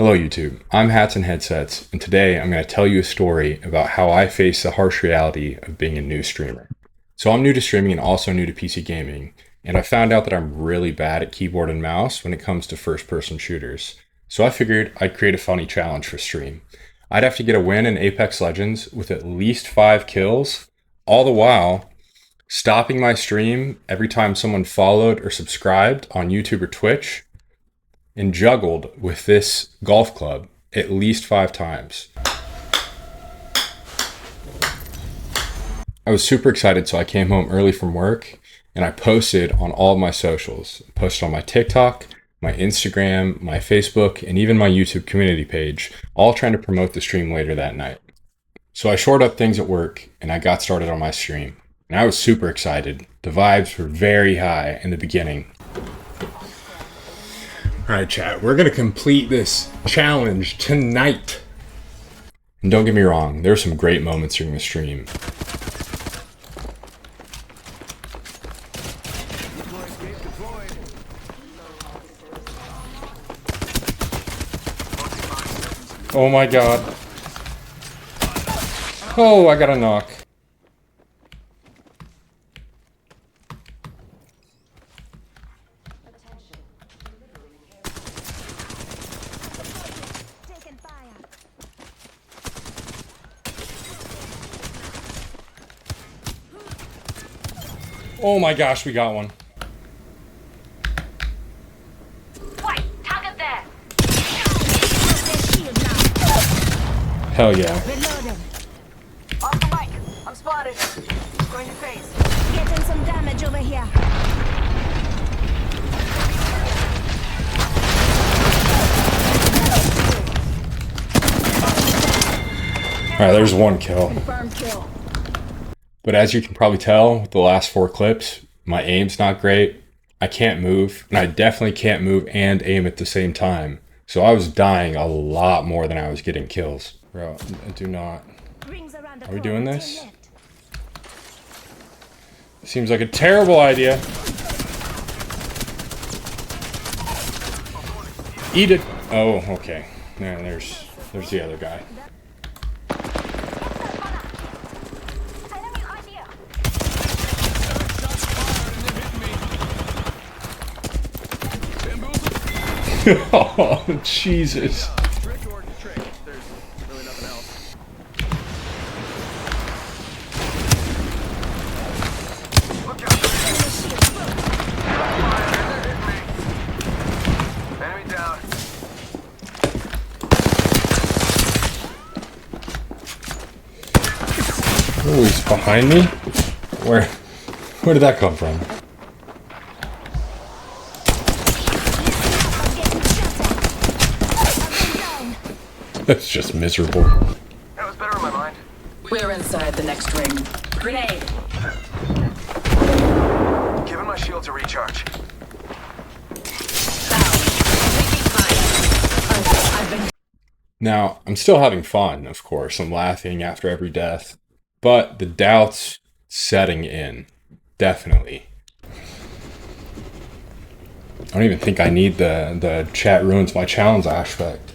Hello YouTube, I'm Hats and Headsets, and today I'm going to tell you a story about how I face the harsh reality of being a new streamer. So I'm new to streaming and also new to PC gaming, and I found out that I'm really bad at keyboard and mouse when it comes to first-person shooters. So I figured I'd create a funny challenge for stream. I'd have to get a win in Apex Legends with at least 5 kills, all the while stopping my stream every time someone followed or subscribed on YouTube or Twitch, and juggled with this golf club at least 5 times. I was super excited, so I came home early from work and I posted on all of my socials. I posted on my TikTok, my Instagram, my Facebook, and even my YouTube community page, all trying to promote the stream later that night. So I shored up things at work and I got started on my stream. And I was super excited. The vibes were very high in the beginning. All right, chat, we're going to complete this challenge tonight. And don't get me wrong, there were some great moments during the stream. Oh my god. Oh, I got a knock. Oh my gosh, we got one. Wait, target there. Hell yeah. Reloading. Off the mic. I'm spotted. Going to face. Getting some damage over here. Alright, there's one kill. Confirmed kill. But as you can probably tell with the last 4 clips, my aim's not great. I can't move, and I definitely can't move and aim at the same time. So I was dying a lot more than I was getting kills. Bro, I do not. Are we doing this? Seems like a terrible idea. Eat it. Oh, okay. Yeah, there's the other guy. Oh, Jesus. Trick or trick. There's really nothing else. Look out. Enemy down. Oh, he's behind me? Where did that come from? That's just miserable. That was better in my mind. We're inside the next ring. Grenade! Giving my shield to recharge. Now, I'm still having fun, of course. I'm laughing after every death. But the doubt's setting in. Definitely. I don't even think I need the chat ruins my challenge aspect.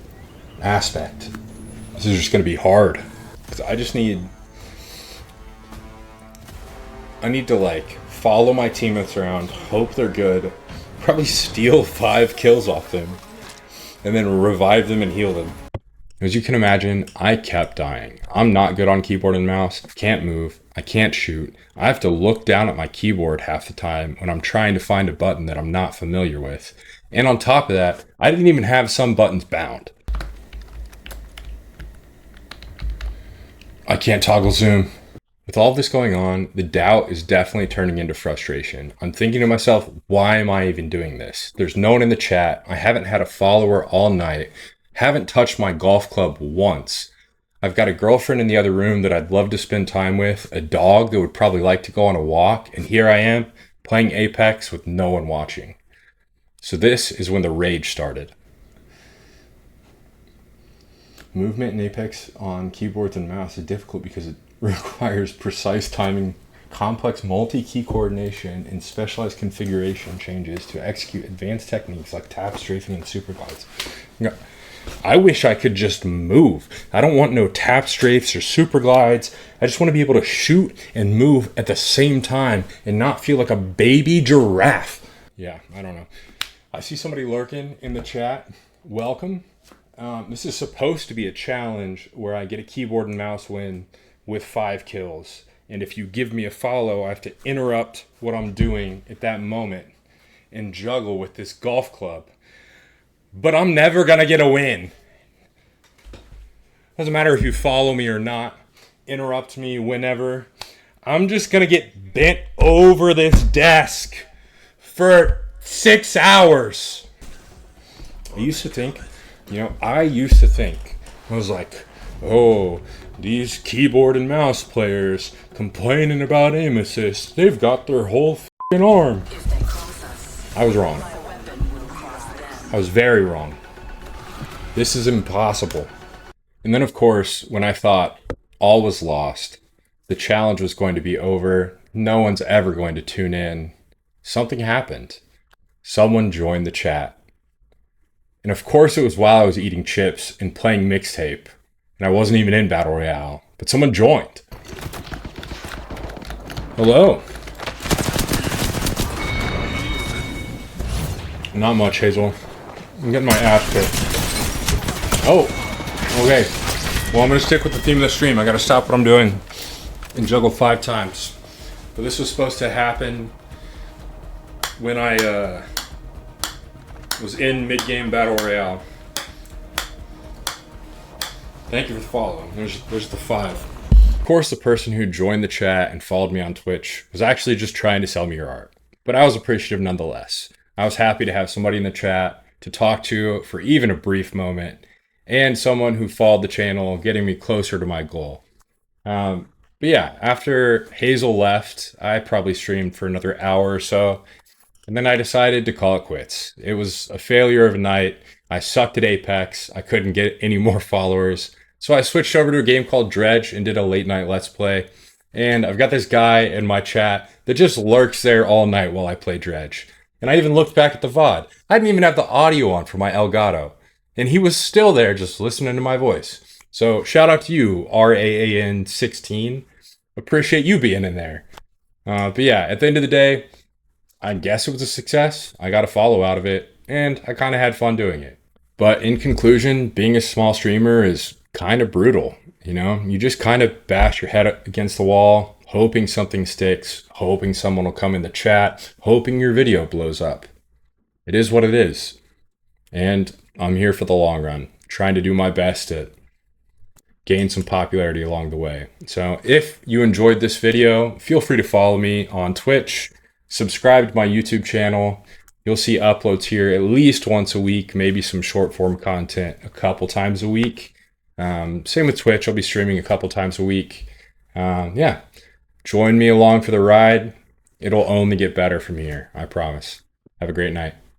This is just going to be hard. 'Cause I need to like follow my teammates around, hope they're good, probably steal 5 kills off them, and then revive them and heal them. As you can imagine, I kept dying. I'm not good on keyboard and mouse, can't move, I can't shoot. I have to look down at my keyboard half the time when I'm trying to find a button that I'm not familiar with. And on top of that, I didn't even have some buttons bound. I can't toggle zoom. With all this going on, the doubt is definitely turning into frustration. I'm thinking to myself, why am I even doing this? There's no one in the chat. I haven't had a follower all night. Haven't touched my golf club once. I've got a girlfriend in the other room that I'd love to spend time with, a dog that would probably like to go on a walk, and here I am playing Apex with no one watching. So this is when the rage started. Movement in Apex on keyboards and mouse is difficult because it requires precise timing, complex multi-key coordination, and specialized configuration changes to execute advanced techniques like tap, strafing, and super glides. I wish I could just move. I don't want no tap strafes or super glides. I just want to be able to shoot and move at the same time and not feel like a baby giraffe. Yeah, I don't know. I see somebody lurking in the chat. Welcome. This is supposed to be a challenge where I get a keyboard and mouse win with 5 kills. And if you give me a follow, I have to interrupt what I'm doing at that moment and juggle with this golf club. But I'm never going to get a win. Doesn't matter if you follow me or not. Interrupt me whenever. I'm just going to get bent over this desk for 6 hours. I used to think, I was like, oh, these keyboard and mouse players complaining about aim assist. They've got their whole f***ing arm. I was wrong. I was very wrong. This is impossible. And then, of course, when I thought all was lost, the challenge was going to be over, no one's ever going to tune in, something happened. Someone joined the chat. And of course it was while I was eating chips and playing mixtape. And I wasn't even in Battle Royale. But someone joined. Hello. Not much, Hazel. I'm getting my ass kicked. Oh, okay. Well, I'm going to stick with the theme of the stream. I got to stop what I'm doing and juggle 5 times. But this was supposed to happen when I was in mid-game Battle Royale. Thank you for the follow. There's the 5. Of course, the person who joined the chat and followed me on Twitch was actually just trying to sell me your art. But I was appreciative nonetheless. I was happy to have somebody in the chat to talk to for even a brief moment, and someone who followed the channel, getting me closer to my goal. But yeah, after Hazel left, I probably streamed for another hour or so, and then I decided to call it quits. It was a failure of a night. I sucked at Apex. I couldn't get any more followers. So I switched over to a game called Dredge and did a late night Let's Play. And I've got this guy in my chat that just lurks there all night while I play Dredge. And I even looked back at the VOD. I didn't even have the audio on for my Elgato. And he was still there just listening to my voice. So shout out to you, RAAN16. Appreciate you being in there. But yeah, at the end of the day, I guess it was a success. I got a follow out of it, and I kind of had fun doing it. But in conclusion, being a small streamer is kind of brutal. You know, you just kind of bash your head against the wall, hoping something sticks, hoping someone will come in the chat, hoping your video blows up. It is what it is. And I'm here for the long run, trying to do my best to gain some popularity along the way. So if you enjoyed this video, feel free to follow me on Twitch, subscribe to my YouTube channel. You'll see uploads here at least once a week, maybe some short form content a couple times a week. Same with Twitch. I'll be streaming a couple times a week. Yeah, join me along for the ride. It'll only get better from here. I promise. Have a great night.